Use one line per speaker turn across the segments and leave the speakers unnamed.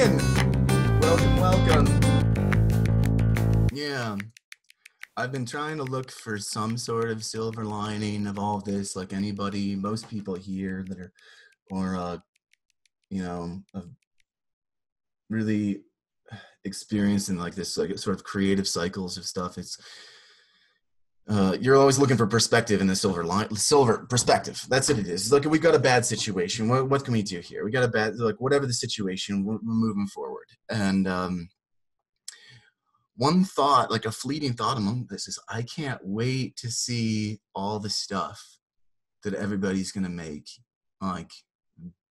in. Welcome. Yeah, I've been trying to look for some sort of silver lining of all of this, like most people here that are, of really experiencing like this, like sort of creative cycles of stuff. You're always looking for perspective in the silver perspective. That's what it is. It's like, we've got a bad situation. What can we do here? We got a bad, like, whatever the situation, we're moving forward. And one thought, like a fleeting thought among this, is I can't wait to see all the stuff that everybody's going to make, like,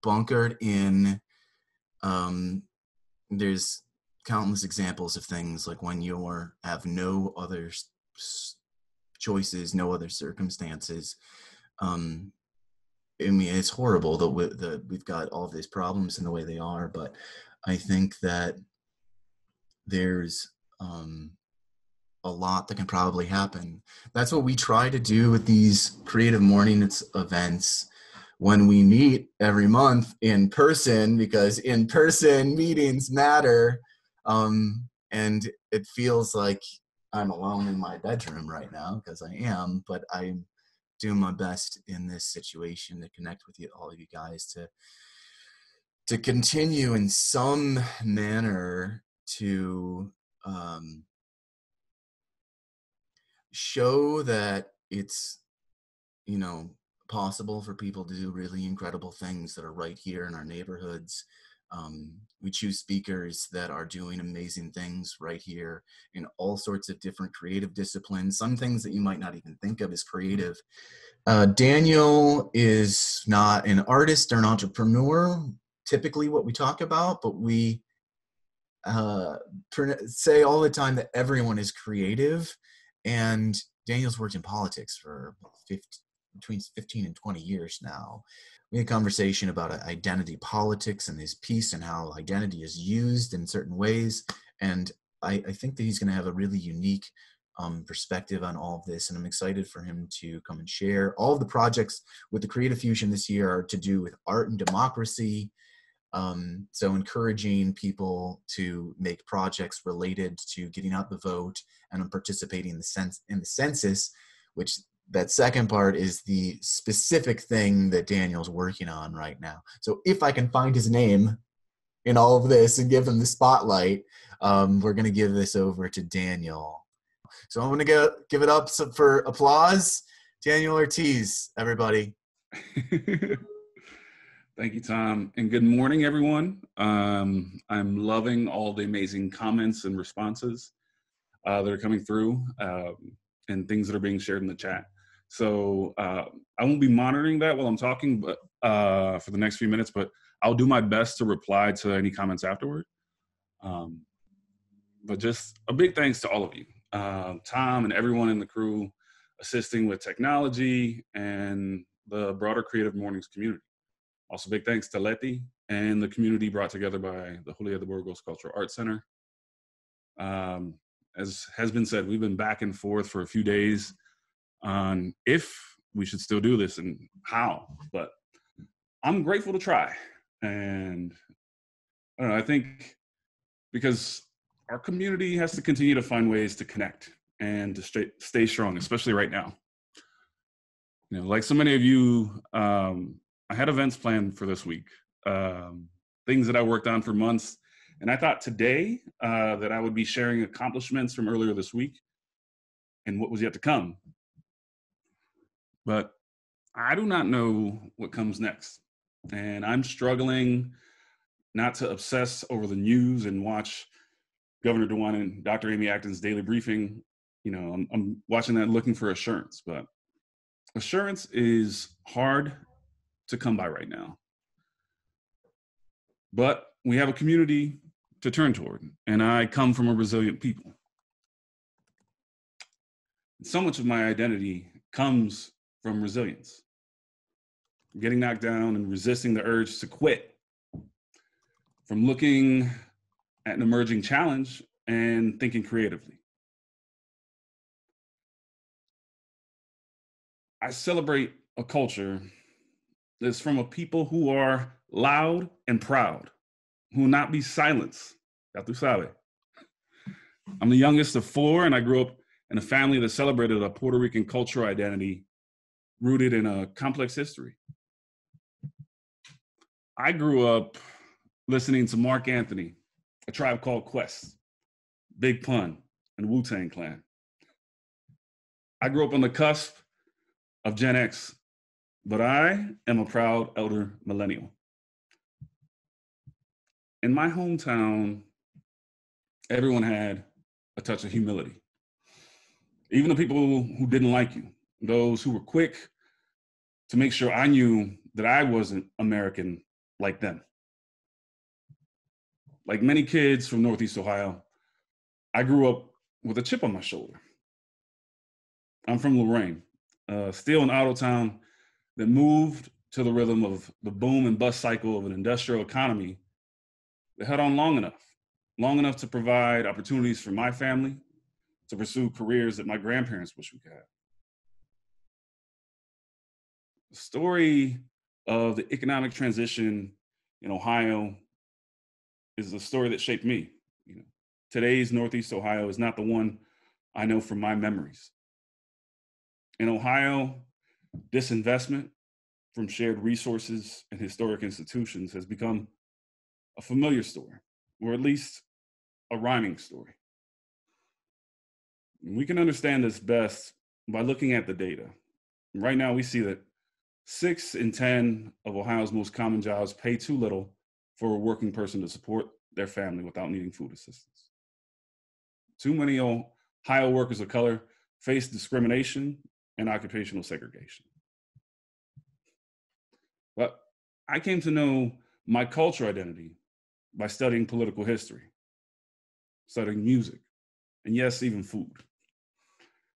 bunkered in. There's countless examples of things like when you have no other choices, no other circumstances. I mean, it's horrible that we've got all of these problems in the way they are, but I think that there's a lot that can probably happen. That's what we try to do with these Creative Mornings events when we meet every month in person, because in-person meetings matter. And it feels like I'm alone in my bedroom right now, because I am, but I'm doing my best in this situation to connect with all of you guys, to continue in some manner to show that it's, possible for people to do really incredible things that are right here in our neighborhoods. We choose speakers that are doing amazing things right here in all sorts of different creative disciplines, some things that you might not even think of as creative. Daniel is not an artist or an entrepreneur, typically what we talk about, but we say all the time that everyone is creative. And Daniel's worked in politics for between 15 and 20 years now. We had a conversation about identity politics and his piece and how identity is used in certain ways. And I think that he's going to have a really unique perspective on all of this. And I'm excited for him to come and share. All of the projects with the Creative Fusion this year are to do with art and democracy. So encouraging people to make projects related to getting out the vote and participating in the census, which that second part is the specific thing that Daniel's working on right now. So if I can find his name in all of this and give him the spotlight, we're going to give this over to Daniel. So I'm going to give it up for applause. Daniel Ortiz, everybody.
Thank you, Tom, and good morning, everyone. I'm loving all the amazing comments and responses that are coming through and things that are being shared in the chat. So I won't be monitoring that while I'm talking, but for the next few minutes, but I'll do my best to reply to any comments afterward. But just a big thanks to all of you, Tom and everyone in the crew assisting with technology and the broader Creative Mornings community. Also, big thanks to Leti and the community brought together by the Julia de Burgos Cultural Arts Center. As has been said, we've been back and forth for a few days on if we should still do this and how, but I'm grateful to try. And I don't know, I think because our community has to continue to find ways to connect and to stay strong, especially right now. Like so many of you, I had events planned for this week, things that I worked on for months. And I thought today that I would be sharing accomplishments from earlier this week and what was yet to come. But I do not know what comes next. And I'm struggling not to obsess over the news and watch Governor DeWine and Dr. Amy Acton's daily briefing. I'm watching that looking for assurance, but assurance is hard to come by right now. But we have a community to turn toward, and I come from a resilient people. So much of my identity comes from resilience. Getting knocked down and resisting the urge to quit. From looking at an emerging challenge and thinking creatively. I celebrate a culture that's from a people who are loud and proud, who will not be silenced. Ya tú sabes. I'm the youngest of four, and I grew up in a family that celebrated a Puerto Rican cultural identity rooted in a complex history. I grew up listening to Mark Anthony, A Tribe Called Quest, Big Pun, and Wu-Tang Clan. I grew up on the cusp of Gen X, but I am a proud elder millennial. In my hometown, everyone had a touch of humility. Even the people who didn't like you, those who were quick to make sure I knew that I wasn't American like them. Like many kids from Northeast Ohio, I grew up with a chip on my shoulder. I'm from Lorraine, still an auto town that moved to the rhythm of the boom and bust cycle of an industrial economy that held on long enough to provide opportunities for my family to pursue careers that my grandparents wish we could have. The story of the economic transition in Ohio is the story that shaped me. You know, today's Northeast Ohio is not the one I know from my memories. In Ohio, disinvestment from shared resources and historic institutions has become a familiar story, or at least a rhyming story. We can understand this best by looking at the data. Right now, we see that 6 in 10 of Ohio's most common jobs pay too little for a working person to support their family without needing food assistance. Too many Ohio workers of color face discrimination and occupational segregation. But I came to know my cultural identity by studying political history, studying music, and yes, even food.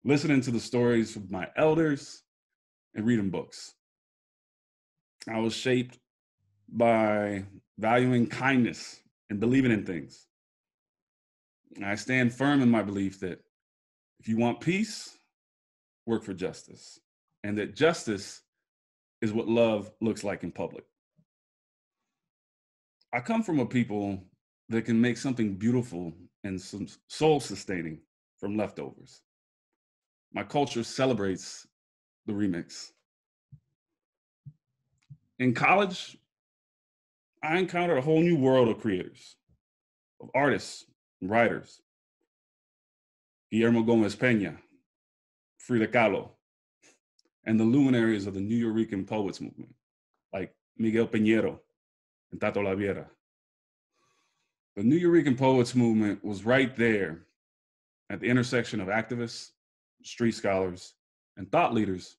Listening to the stories of my elders and reading books. I was shaped by valuing kindness and believing in things. I stand firm in my belief that if you want peace, work for justice, and that justice is what love looks like in public. I come from a people that can make something beautiful and soul sustaining from leftovers. My culture celebrates the remix. In college, I encountered a whole new world of creators, of artists and writers. Guillermo Gomez Peña, Frida Kahlo, and the luminaries of the New Eurekan poets movement, like Miguel Piñero and Tato Laviera. The New Eurekan poets movement was right there at the intersection of activists, street scholars, and thought leaders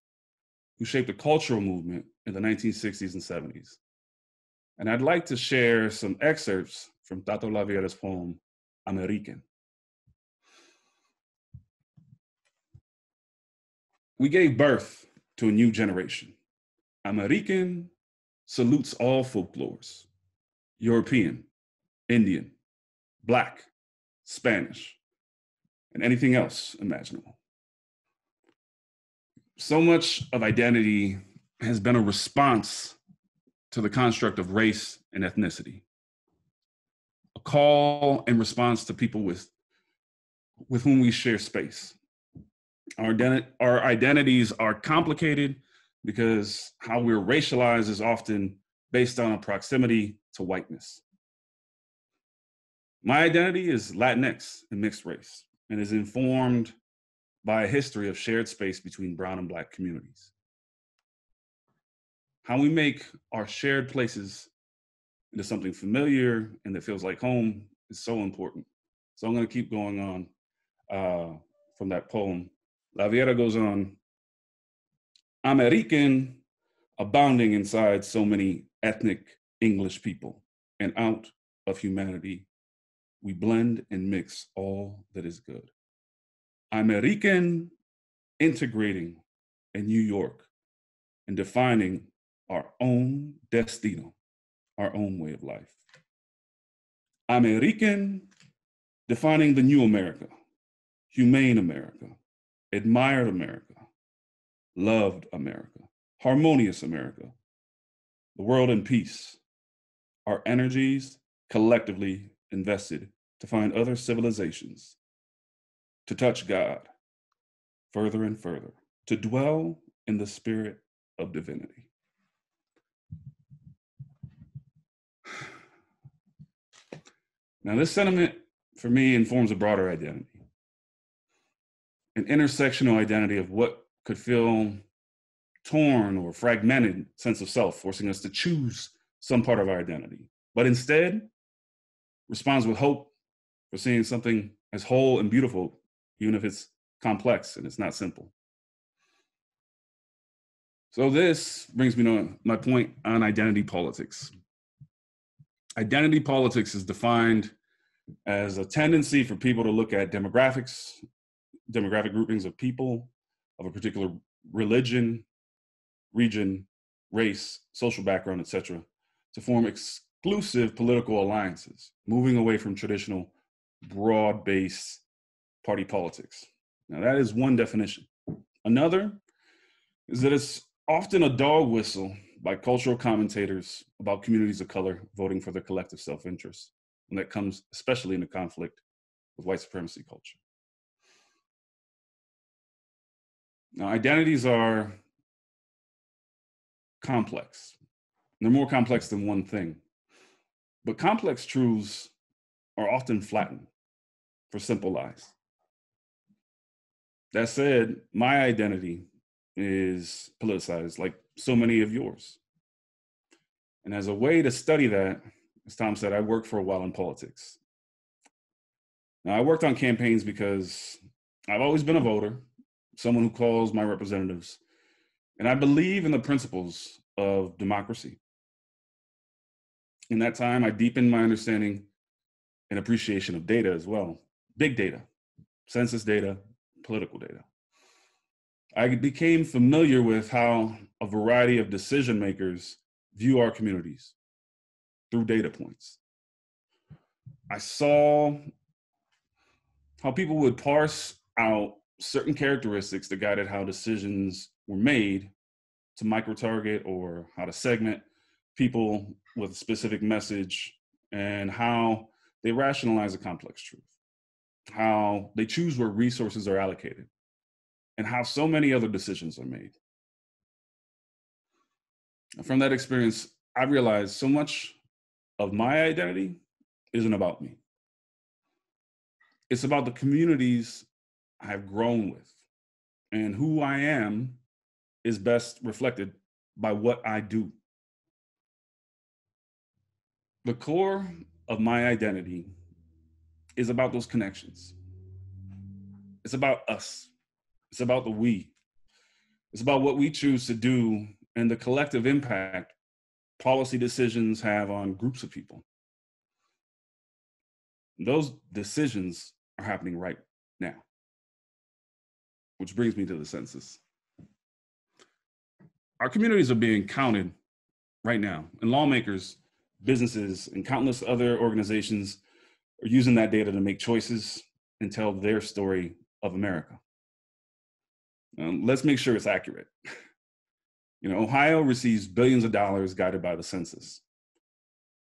who shaped the cultural movement in the 1960s and 70s. And I'd like to share some excerpts from Tato Laviera's poem, American. We gave birth to a new generation. American salutes all folklores, European, Indian, Black, Spanish, and anything else imaginable. So much of identity has been a response to the construct of race and ethnicity, a call and response to people with whom we share space. Our identities are complicated because how we're racialized is often based on a proximity to whiteness. My identity is Latinx and mixed race, and is informed by a history of shared space between brown and Black communities. How we make our shared places into something familiar and that feels like home is so important. So I'm going to keep going on from that poem. Laviera goes on, American, abounding inside so many ethnic English people, and out of humanity, we blend and mix all that is good. American, integrating in New York and defining our own destino, our own way of life. American, defining the new America, humane America, admired America, loved America, harmonious America, the world in peace, our energies collectively invested to find other civilizations, to touch God further and further, to dwell in the spirit of divinity. Now, this sentiment for me informs a broader identity, an intersectional identity of what could feel torn or fragmented sense of self, forcing us to choose some part of our identity, but instead responds with hope for seeing something as whole and beautiful, even if it's complex and it's not simple. So this brings me to my point on identity politics. Identity politics is defined as a tendency for people to look at demographic groupings of people of a particular religion, region, race, social background, etc., to form exclusive political alliances, moving away from traditional broad-based party politics. Now, that is one definition. Another is that it's often a dog whistle by cultural commentators about communities of color voting for their collective self-interest, and that comes especially into conflict with white supremacy culture. Now, identities are complex. They're more complex than one thing, but complex truths are often flattened for simple lies. That said, my identity is politicized like so many of yours. And as a way to study that, as Tom said, I worked for a while in politics. Now, I worked on campaigns because I've always been a voter, someone who calls my representatives, and I believe in the principles of democracy. In that time, I deepened my understanding and appreciation of data as well. Big data, census data, political data. I became familiar with how a variety of decision makers view our communities through data points. I saw how people would parse out certain characteristics that guided how decisions were made to micro-target or how to segment people with a specific message, and how they rationalize a complex truth, how they choose where resources are allocated, and how so many other decisions are made. And from that experience, I realized so much of my identity isn't about me. It's about the communities I have grown with, and who I am is best reflected by what I do. The core of my identity is about those connections. It's about us. It's about the we. It's about what we choose to do and the collective impact policy decisions have on groups of people. Those decisions are happening right now, which brings me to the census. Our communities are being counted right now, and lawmakers, businesses, and countless other organizations are using that data to make choices and tell their story of America. Let's make sure it's accurate. Ohio receives billions of dollars guided by the census.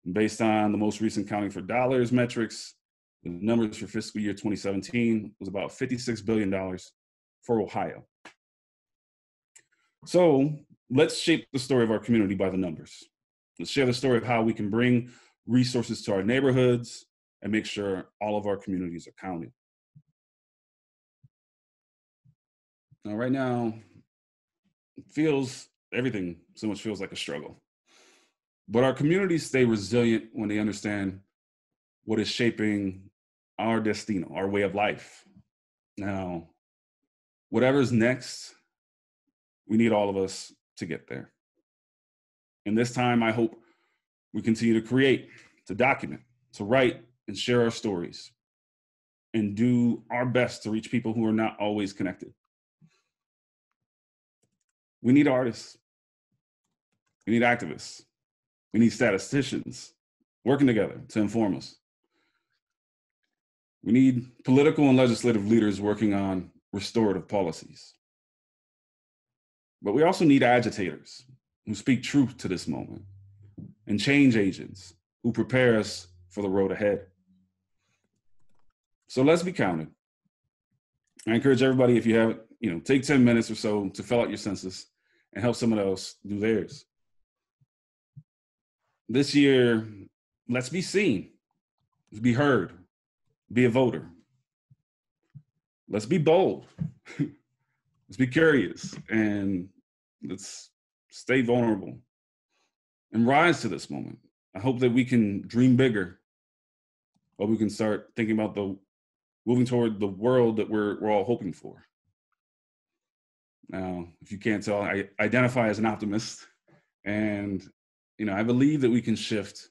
And based on the most recent counting for dollars metrics, the numbers for fiscal year 2017 was about $56 billion for Ohio. So let's shape the story of our community by the numbers. Let's share the story of how we can bring resources to our neighborhoods and make sure all of our communities are counted. Now, right now, everything so much feels like a struggle. But our communities stay resilient when they understand what is shaping our destino, our way of life. Now, whatever's next, we need all of us to get there. And this time, I hope we continue to create, to document, to write, and share our stories, and do our best to reach people who are not always connected. We need artists. We need activists. We need statisticians working together to inform us. We need political and legislative leaders working on restorative policies. But we also need agitators who speak truth to this moment, and change agents who prepare us for the road ahead. So let's be counted. I encourage everybody, if you haven't, take 10 minutes or so to fill out your census and help someone else do theirs. This year, let's be seen, let's be heard, be a voter. Let's be bold. Let's be curious, and let's stay vulnerable and rise to this moment. I hope that we can dream bigger, or we can start thinking about moving toward the world that we're all hoping for. Now, if you can't tell, I identify as an optimist, and I believe that we can shift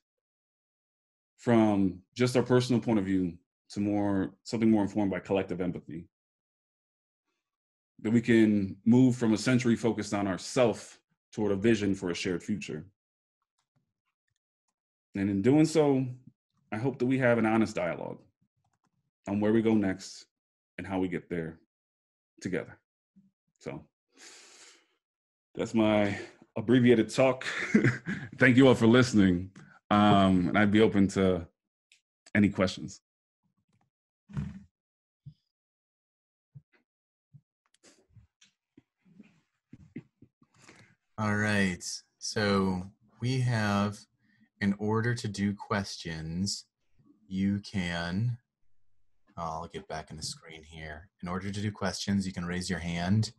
from just our personal point of view to something more informed by collective empathy. That we can move from a century focused on ourself toward a vision for a shared future. And in doing so, I hope that we have an honest dialogue on where we go next and how we get there together. So that's my abbreviated talk. Thank you all for listening. And I'd be open to any questions.
All right. So we have, in order to do questions, you can, I'll get back in the screen here. In order to do questions, you can raise your hand,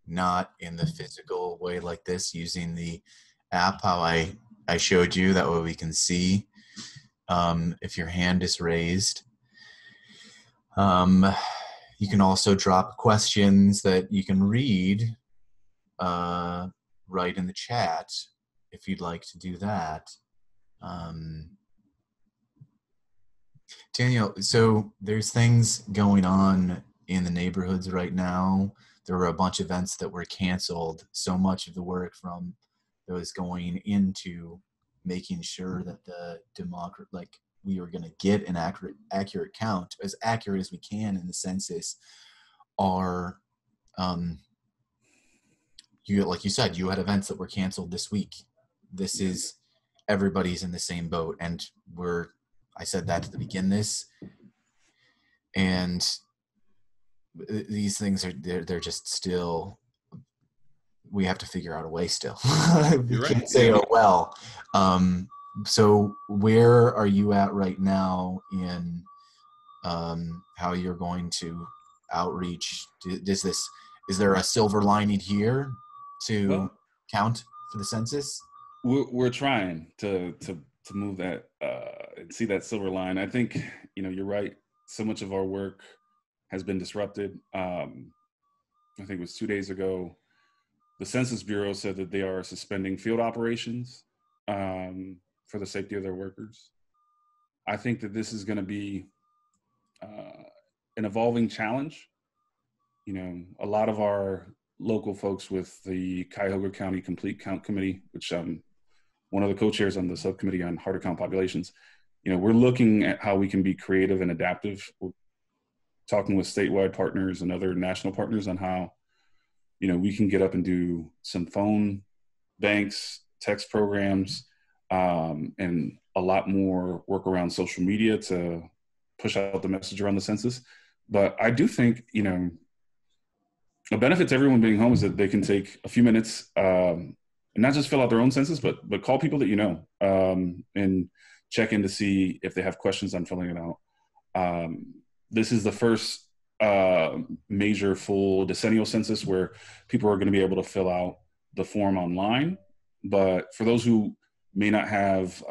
not in the physical way like this, using the app how I showed you. That way we can see if your hand is raised. You can also drop questions that you can read right in the chat if you'd like to do that. Daniel, so there's things going on in the neighborhoods right now. There were a bunch of events that were canceled. So much of the work that was going into making sure that the we were going to get an accurate count, as accurate as we can in the census, are like you said, you had events that were canceled this week. This is, everybody's in the same boat, and I said that to begin this, and these things they're just still, we have to figure out a way still. We can't say, oh well. So where are you at right now in how you're going to outreach? Is there a silver lining here to count for the census?
We're trying to move that and see that silver line. I think you're right. So much of our work has been disrupted. I think it was 2 days ago, the Census Bureau said that they are suspending field operations for the safety of their workers. I think that this is going to be an evolving challenge. A lot of our local folks with the Cuyahoga County Complete Count Committee, which I'm one of the co-chairs on the subcommittee on hard to count populations, we're looking at how we can be creative and adaptive. We're talking with statewide partners and other national partners on how, we can get up and do some phone banks, text programs, and a lot more work around social media to push out the message around the census. But I do think, a benefit to everyone being home is that they can take a few minutes and not just fill out their own census, but call people that and check in to see if they have questions on filling it out. This is the first major full decennial census where people are going to be able to fill out the form online. But for those who may not have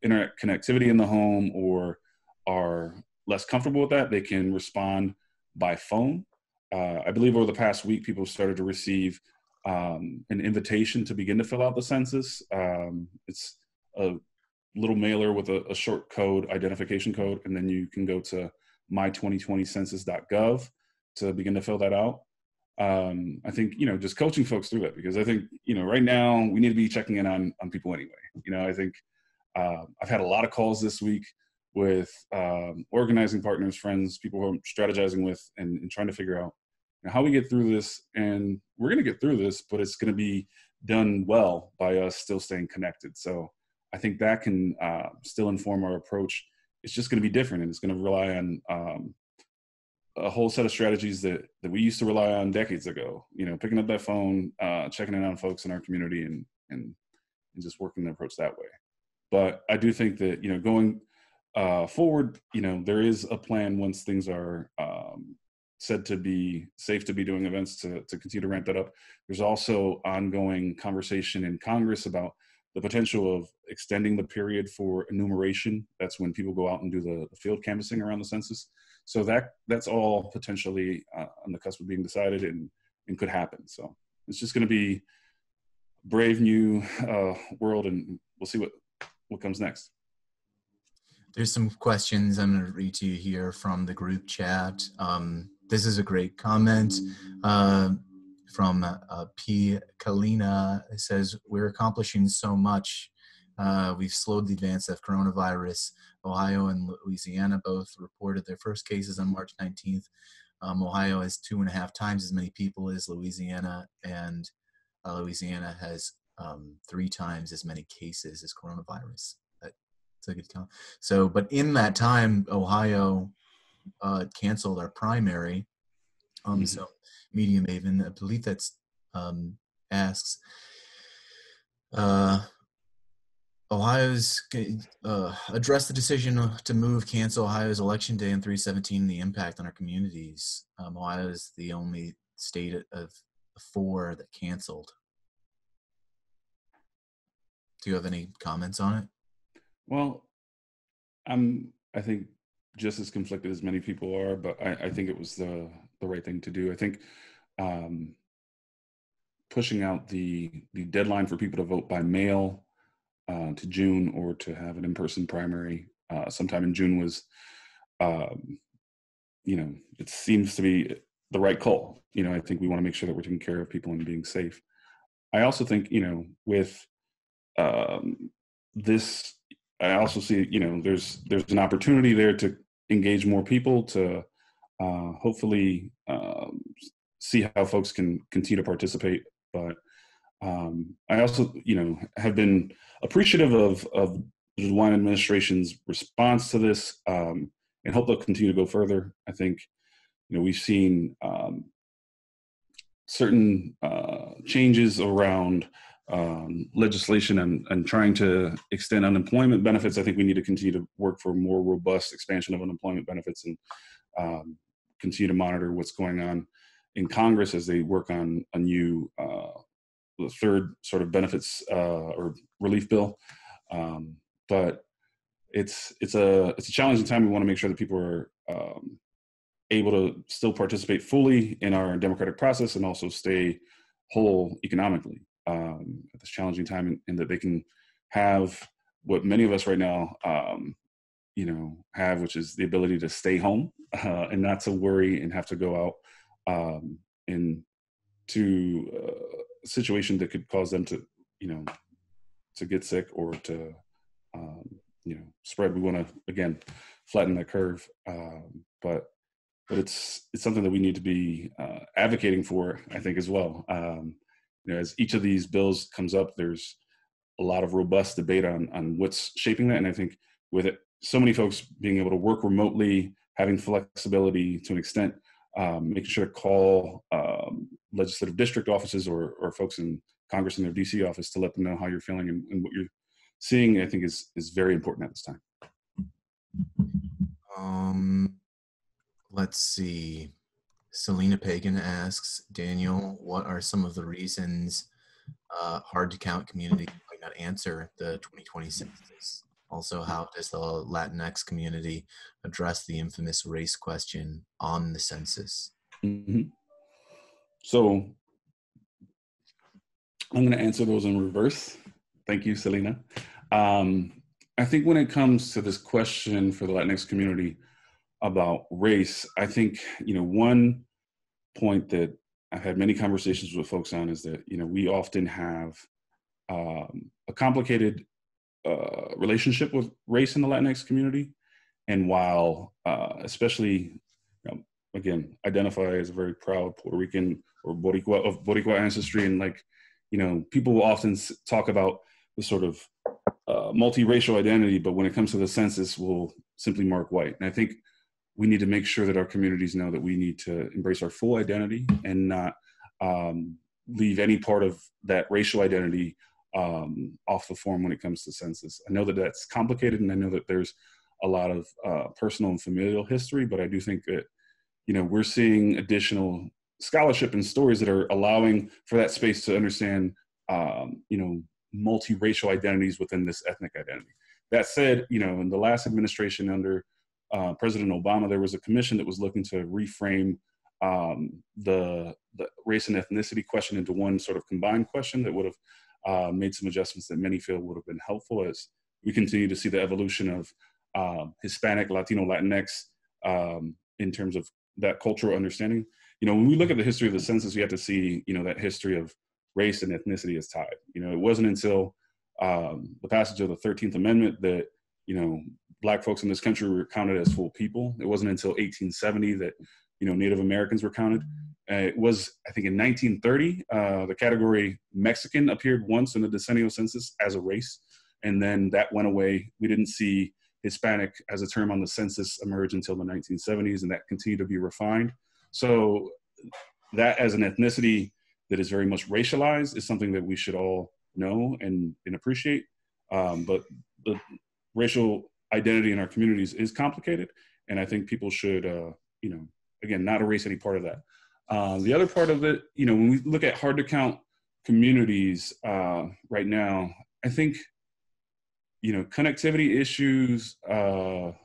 internet connectivity in the home or are less comfortable with that, they can respond by phone. I believe over the past week, people started to receive an invitation to begin to fill out the census. It's a little mailer with a short code, identification code, and then you can go to my2020census.gov to begin to fill that out. I think, just coaching folks through it, because I think, right now we need to be checking in on people anyway. I think I've had a lot of calls this week with organizing partners, friends, people who I'm strategizing with and trying to figure out how we get through this. And we're going to get through this, but it's going to be done well by us still staying connected. So I think that can still inform our approach. It's just going to be different, and it's going to rely on a whole set of strategies that we used to rely on decades ago. You know, picking up that phone, checking in on folks in our community, and just working the approach that way. But I do think that, you know, going forward, you know, there is a plan once things are said to be safe to be doing events to continue to ramp that up. There's also ongoing conversation in Congress about the potential of extending the period for enumeration. That's when people go out and do the field canvassing around the census. So that's all potentially on the cusp of being decided and could happen. So it's just going to be a brave new world, and we'll see what comes next.
There's some questions I'm going to read to you here from the group chat. This is a great comment from P. Kalina. It says, we're accomplishing so much. We've slowed the advance of coronavirus. Ohio and Louisiana both reported their first cases on March 19th. Ohio has 2.5 times as many people as Louisiana, and Louisiana has 3 times as many cases as coronavirus. That's a good count. So, but in that time, Ohio canceled our primary. So Media Maven, I believe that's asks, Ohio's address the decision to cancel Ohio's election day on 3/17 and the impact on our communities. Ohio is the only state of 4 that canceled. Do you have any comments on it?
Well, I think just as conflicted as many people are, but I think it was the right thing to do. I think pushing out the deadline for people to vote by mail to June, or to have an in-person primary sometime in June was, you know, it seems to be the right call. You know, I think we want to make sure that we're taking care of people and being safe. I also think, you know, with this, I also see, you know, there's an opportunity there to engage more people, to hopefully see how folks can continue to participate. But I also, you know, have been appreciative of the DeWine administration's response to this, and hope they'll continue to go further. I think, you know, we've seen certain changes around legislation and trying to extend unemployment benefits. I think we need to continue to work for more robust expansion of unemployment benefits, and continue to monitor what's going on in Congress as they work on a new the third sort of benefits or relief bill. But it's a challenging time. We want to make sure that people are able to still participate fully in our democratic process and also stay whole economically at this challenging time, and that they can have what many of us right now, you know, have, which is the ability to stay home and not to worry and have to go out into a situation that could cause them to, you know, to get sick or to, you know, spread. We want to, again, flatten that curve, but it's something that we need to be advocating for, I think, as well. You know, as each of these bills comes up, there's a lot of robust debate on what's shaping that. And I think with it, so many folks being able to work remotely, having flexibility to an extent, making sure to call legislative district offices or folks in Congress in their DC office to let them know how you're feeling and what you're seeing, I think is very important at this time.
Let's see. Selena Pagan asks, Daniel, what are some of the reasons hard to count communities might not answer the 2020 census? Also, how does the Latinx community address the infamous race question on the census?
Mm-hmm. So I'm going to answer those in reverse. Thank you, Selena. I think when it comes to this question for the Latinx community about race, I think, you know, one point that I've had many conversations with folks on is that, you know, we often have a complicated relationship with race in the Latinx community. And while especially, you know, again, identify as a very proud Puerto Rican or Boricua ancestry, and like, you know, people will often talk about the sort of multiracial identity, but when it comes to the census, we'll simply mark white. And I think we need to make sure that our communities know that we need to embrace our full identity and not leave any part of that racial identity off the form when it comes to census. I know that that's complicated, and I know that there's a lot of personal and familial history, but I do think that, you know, we're seeing additional scholarship and stories that are allowing for that space to understand, you know, multiracial identities within this ethnic identity. That said, you know, in the last administration under President Obama, there was a commission that was looking to reframe the race and ethnicity question into one sort of combined question that would have made some adjustments that many feel would have been helpful as we continue to see the evolution of Hispanic, Latino, Latinx in terms of that cultural understanding. You know, when we look at the history of the census, we have to see, you know, that history of race and ethnicity is tied. You know, it wasn't until the passage of the 13th Amendment that, you know, Black folks in this country were counted as full people. It wasn't until 1870 that, you know, Native Americans were counted. It was, I think, in 1930, the category Mexican appeared once in the decennial census as a race, and then that went away. We didn't see Hispanic as a term on the census emerge until the 1970s, and that continued to be refined. So that as an ethnicity that is very much racialized is something that we should all know and appreciate. But the racial identity in our communities is complicated, and I think people should, you know, again, not erase any part of that. The other part of it, you know, when we look at hard to count communities right now, I think, you know, connectivity issues are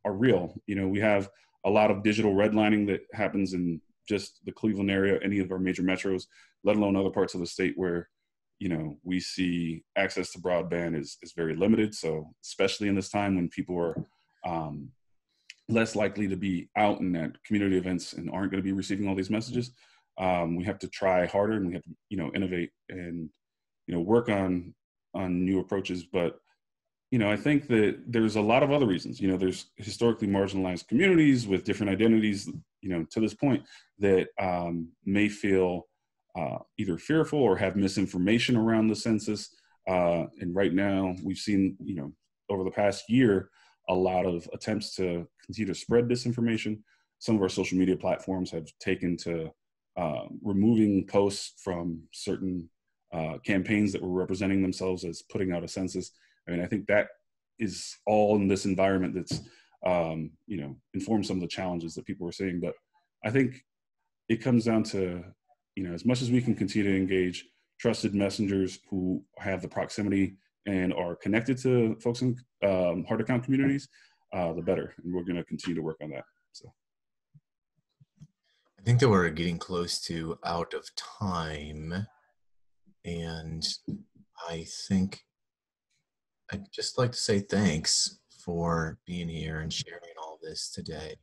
real. You know, we have a lot of digital redlining that happens in just the Cleveland area, any of our major metros, let alone other parts of the state where, you know, we see access to broadband is very limited. So especially in this time when people are less likely to be out and at community events and aren't going to be receiving all these messages, we have to try harder, and we have to, you know, innovate and, you know, work on new approaches. But, you know, I think that there's a lot of other reasons. You know, there's historically marginalized communities with different identities, you know, to this point that may feel either fearful or have misinformation around the census. And right now we've seen, you know, over the past year, a lot of attempts to continue to spread disinformation. Some of our social media platforms have taken to removing posts from certain campaigns that were representing themselves as putting out a census. I mean, I think that is all in this environment that's, you know, informed some of the challenges that people are seeing. But I think it comes down to, you know, as much as we can continue to engage trusted messengers who have the proximity and are connected to folks in hard to count communities, the better. And we're going to continue to work on that. So
I think that we're getting close to out of time. And I think I'd just like to say thanks for being here and sharing all this today.